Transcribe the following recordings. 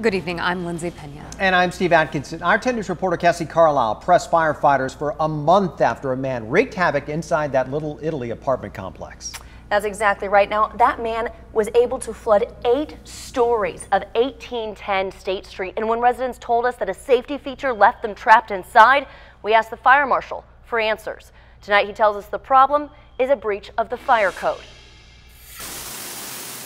Good evening, I'm Lindsay Pena. And I'm Steve Atkinson. Our 10 News reporter Cassie Carlisle pressed firefighters for a month after a man wreaked havoc inside that Little Italy apartment complex. That's exactly right. Now, that man was able to flood 8 stories of 1810 State Street. And when residents told us that a safety feature left them trapped inside, we asked the fire marshal for answers. Tonight, he tells us the problem is a breach of the fire code.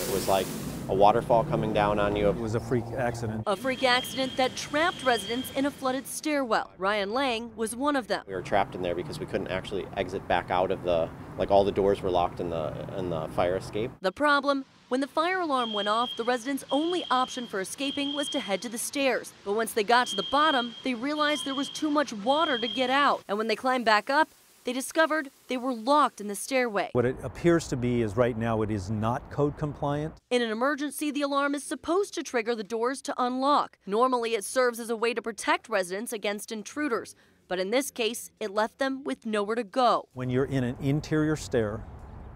It was like a waterfall coming down on you. It was a freak accident. A freak accident that trapped residents in a flooded stairwell. Ryan Lang was one of them. We were trapped in there because we couldn't actually exit back out of all the doors were locked in the fire escape. The problem, when the fire alarm went off, the residents' only option for escaping was to head to the stairs. But once they got to the bottom, they realized there was too much water to get out. And when they climbed back up, they discovered they were locked in the stairway. What it appears to be is right now it is not code compliant. In an emergency, the alarm is supposed to trigger the doors to unlock. Normally, it serves as a way to protect residents against intruders. But in this case, it left them with nowhere to go. When you're in an interior stair,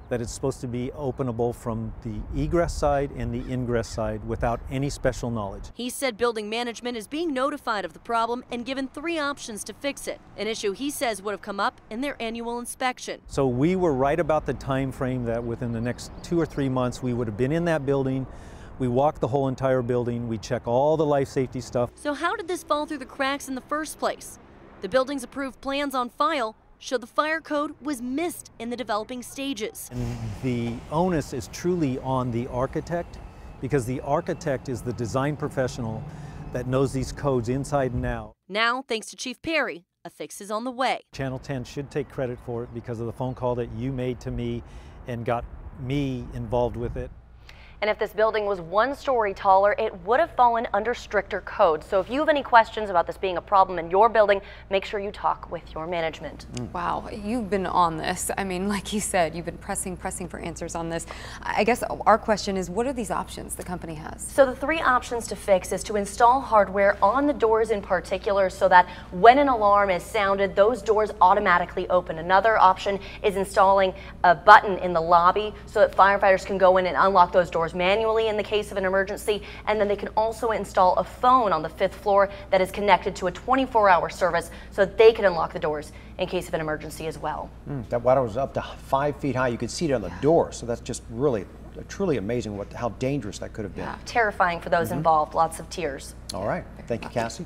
that it's supposed to be openable from the egress side and the ingress side without any special knowledge. He said building management is being notified of the problem and given 3 options to fix it, an issue he says would have come up in their annual inspection. So we were right about the time frame that within the next 2 or 3 months we would have been in that building. We walk the whole entire building, we check all the life safety stuff. So how did this fall through the cracks in the first place? The building's approved plans on file show the fire code was missed in the developing stages. And the onus is truly on the architect, because the architect is the design professional that knows these codes inside and out. Now, thanks to Chief Perry, a fix is on the way. Channel 10 should take credit for it because of the phone call that you made to me and got me involved with it. And if this building was 1 story taller, it would have fallen under stricter codes. So if you have any questions about this being a problem in your building, make sure you talk with your management. Wow, you've been on this. I mean, like you said, you've been pressing for answers on this. I guess our question is, what are these options the company has? So the 3 options to fix is to install hardware on the doors in particular so that when an alarm is sounded, those doors automatically open. Another option is installing a button in the lobby so that firefighters can go in and unlock those doors manually in the case of an emergency, and then they can also install a phone on the 5th floor that is connected to a 24-hour service so that they can unlock the doors in case of an emergency as well. That water was up to 5 feet high. You could see it on the door, so that's just really truly amazing how dangerous that could have been. Terrifying for those involved. Lots of tears. All right. Thank you, Cassie.